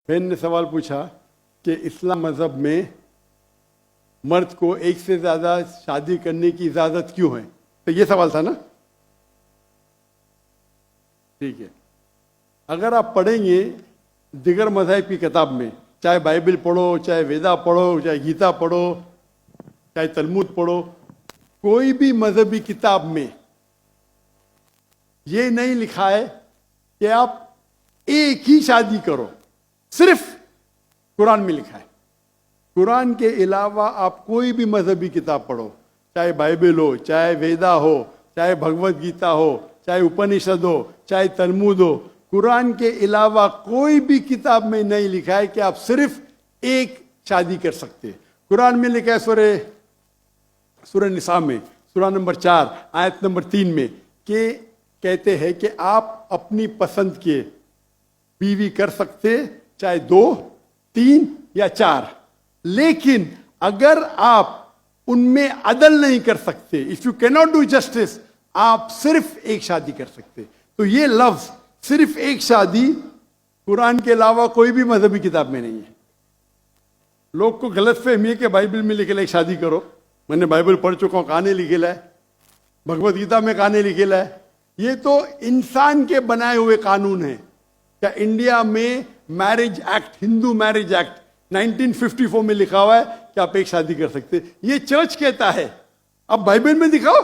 बहन ने सवाल पूछा कि इस्लाम मज़हब में मर्द को एक से ज़्यादा शादी करने की इजाज़त क्यों है। तो ये सवाल था ना। ठीक है, अगर आप पढ़ेंगे दिगर मज़हब की किताब में, चाहे बाइबल पढ़ो, चाहे वेदा पढ़ो, चाहे गीता पढ़ो, चाहे तलमुद पढ़ो, कोई भी मजहबी किताब में ये नहीं लिखा है कि आप एक ही शादी करो। सिर्फ कुरान में लिखा है। कुरान के अलावा आप कोई भी मजहबी किताब पढ़ो, चाहे बाइबल हो, चाहे वेदा हो, चाहे भगवत गीता हो, चाहे उपनिषद हो, चाहे तलमुद हो, कुरान के अलावा कोई भी किताब में नहीं लिखा है कि आप सिर्फ एक शादी कर सकते हैं। कुरान में लिखा है सूरह निसा में, सूरह नंबर 4 आयत नंबर 3 में, कि कहते हैं कि आप अपनी पसंद के बीवी कर सकते, चाहे 2, 3 या 4, लेकिन अगर आप उनमें अदल नहीं कर सकते, if you cannot do justice, आप सिर्फ एक शादी कर सकते। तो ये लफ्ज सिर्फ एक शादी कुरान के अलावा कोई भी मजहबी किताब में नहीं है। लोग को गलत फहमी है कि बाइबल में लिखेला एक शादी करो। मैंने बाइबल पढ़ चुका हूं, कहानी लिखेला है, भगवत गीता में कहानी लिखेला है। ये तो इंसान के बनाए हुए कानून है। क्या इंडिया में marriage act, Hindu marriage act 1954 में लिखा हुआ है कि आप एक शादी कर सकते। ये चर्च कहता है, अब बाइबल में दिखाओ।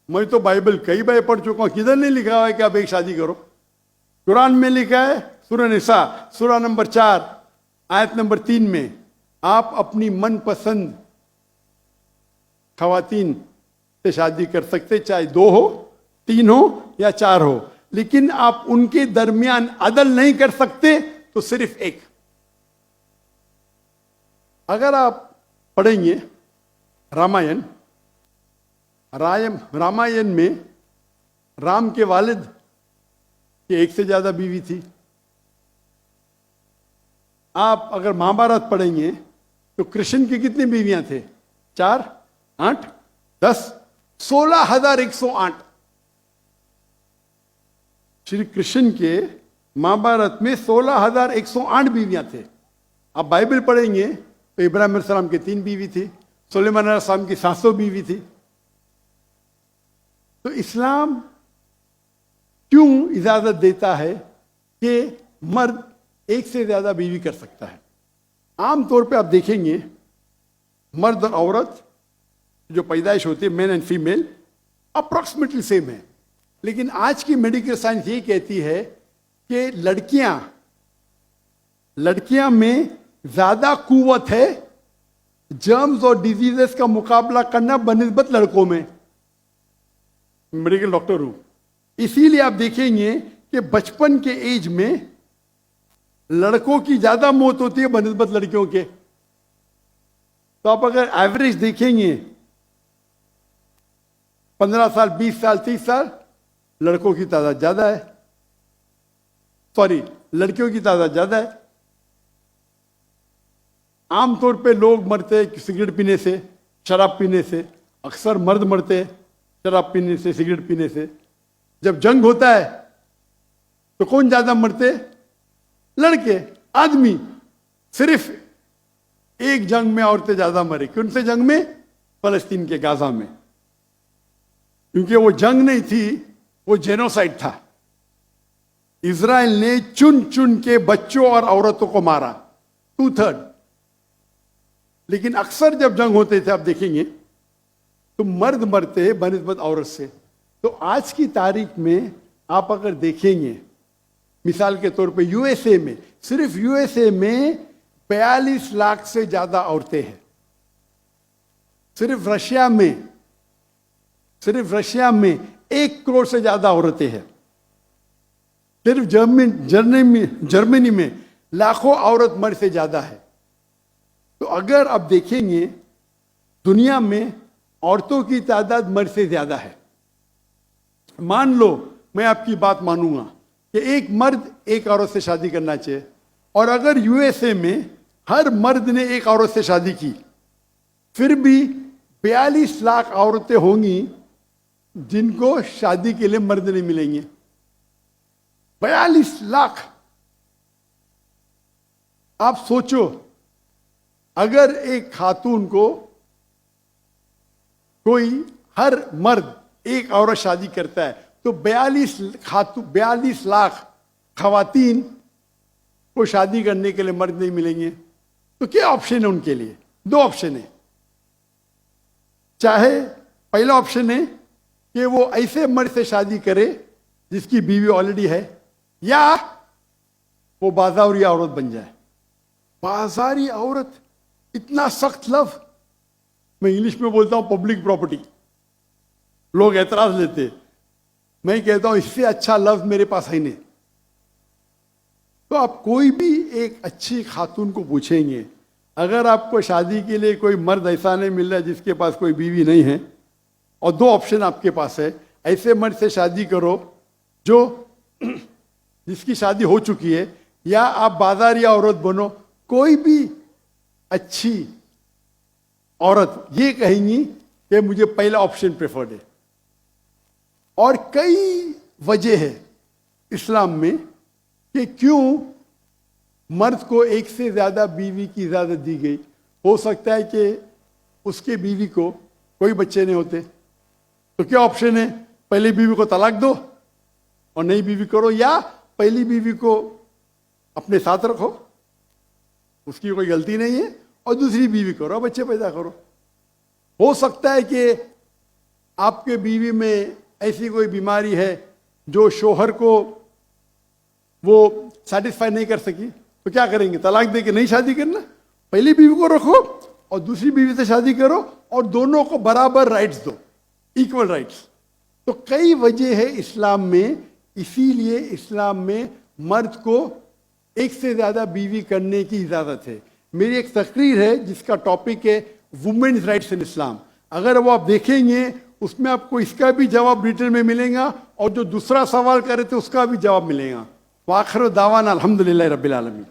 मैं तो बाइबल कई बार पढ़ चुका हूं, किधर नहीं लिखा हुआ है कि आप एक शादी करो। कुरान में लिखा है सूरह निसा सूरह नंबर 4 आयत नंबर 3 में, आप अपनी मनपसंद खवातीन से शादी कर सकते, चाहे 2 हो, 3 हो या 4 हो, लेकिन आप उनके दरमियान अदल नहीं कर सकते, तो सिर्फ एक। अगर आप पढ़ेंगे रामायण में राम के वालिद की एक से ज्यादा बीवी थी। आप अगर महाभारत पढ़ेंगे तो कृष्ण की कितनी बीवियां थे? 4, 8, 10, 16,108। श्री कृष्ण के महाभारत में 16,108 बीवियां थे। आप बाइबल पढ़ेंगे तो इब्राहिम अलैहिस्सलाम की 3 बीवी थी, सुलेमान अलैहिस्सलाम की 700 बीवी थी। तो इस्लाम क्यों इजाजत देता है कि मर्द एक से ज्यादा बीवी कर सकता है? आमतौर पे आप देखेंगे मर्द और औरत जो पैदाइश होती है, male and female, approximately same है। लेकिन आज की मेडिकल साइंस ये कहती है कि लड़कियां में ज्यादा कुव्वत है जर्म्स और डिजीजेस का मुकाबला करना बनिस्बत लड़कों में। मेडिकल डॉक्टर हूं, इसीलिए आप देखेंगे कि बचपन के एज में लड़कों की ज्यादा मौत होती है बनिस्बत लड़कियों के। तो आप अगर एवरेज देखेंगे 15 साल, 20 साल, 30 साल, लड़कों की तादाद ज्यादा है, लड़कियों की तादाद ज्यादा है। आमतौर पे लोग मरते हैं सिगरेट पीने से, शराब पीने से। अक्सर मर्द मरते हैं शराब पीने से, सिगरेट पीने से। जब जंग होता है तो कौन ज्यादा मरते? लड़के, आदमी। सिर्फ एक जंग में औरतें ज्यादा मरी। कौन से जंग में? फलस्तीन के गाजा में। क्योंकि वो जंग नहीं थी, वो जेनोसाइड था। इजराइल ने चुन चुन के बच्चों और औरतों को मारा, 2/3। लेकिन अक्सर जब जंग होते थे, आप देखेंगे तो मर्द मरते हैं बनिस्बत औरत से। तो आज की तारीख में आप अगर देखेंगे, मिसाल के तौर पे यूएसए में, सिर्फ यूएसए में 42 लाख से ज्यादा औरतें हैं। सिर्फ रशिया में 1 करोड़ से ज्यादा औरतें हैं। सिर्फ जर्मनी में लाखों औरत मर्द से ज्यादा है। तो अगर आप देखेंगे दुनिया में औरतों की तादाद मर्द से ज्यादा है। मान लो मैं आपकी बात मानूंगा कि एक मर्द एक औरत से शादी करना चाहिए, और अगर यूएसए में हर मर्द ने एक औरत से शादी की, फिर भी 42 लाख औरतें होंगी जिनको शादी के लिए मर्द नहीं मिलेंगे। 42 लाख। आप सोचो, अगर एक खातून को कोई, हर मर्द एक औरत शादी करता है, तो 42 लाख खवातीन को शादी करने के लिए मर्द नहीं मिलेंगे। तो क्या ऑप्शन है उनके लिए? 2 ऑप्शन है। चाहे पहला ऑप्शन है कि वो ऐसे मर्द से शादी करे जिसकी बीवी ऑलरेडी है, या वो बाजारी औरत बन जाए। बाजारी औरत, इतना सख्त लफ्ज, मैं इंग्लिश में बोलता हूं पब्लिक प्रॉपर्टी, लोग एतराज लेते, मैं कहता हूं इससे अच्छा लफ्ज मेरे पास है नहीं। तो आप कोई भी एक अच्छी खातून को पूछेंगे, अगर आपको शादी के लिए कोई मर्द ऐसा नहीं मिल रहा है जिसके पास कोई बीवी नहीं है, और 2 ऑप्शन आपके पास है, ऐसे मर्द से शादी करो जो जिसकी शादी हो चुकी है, या आप बाजारी औरत बनो। कोई भी अच्छी औरत ये कहेंगी कि मुझे पहला ऑप्शन प्रेफर्ड है। और कई वजह है इस्लाम में कि क्यों मर्द को एक से ज्यादा बीवी की इजाजत दी गई। हो सकता है कि उसके बीवी को कोई बच्चे नहीं होते, तो क्या ऑप्शन है? पहली बीवी को तलाक दो और नई बीवी करो, या पहली बीवी को अपने साथ रखो, उसकी कोई गलती नहीं है, और दूसरी बीवी करो, बच्चे पैदा करो। हो सकता है कि आपके बीवी में ऐसी कोई बीमारी है जो शोहर को वो सेटिस्फाई नहीं कर सकी, तो क्या करेंगे? तलाक दे के नहीं शादी करना, पहली बीवी को रखो और दूसरी बीवी से शादी करो, और दोनों को बराबर राइट्स दो, इक्वल राइट्स। तो कई वजह है इस्लाम में, इसीलिए इस्लाम में मर्द को एक से ज्यादा बीवी करने की इजाजत है। मेरी एक तकरीर है जिसका टॉपिक है वुमेन्स राइट्स इन इस्लाम। अगर वो आप देखेंगे उसमें आपको इसका भी जवाब डिटेल में मिलेगा, और जो दूसरा सवाल करे थे उसका भी जवाब मिलेगा। वाखिर दावाना अल्हम्दुलिल्लाह रब्बिल आलमीन।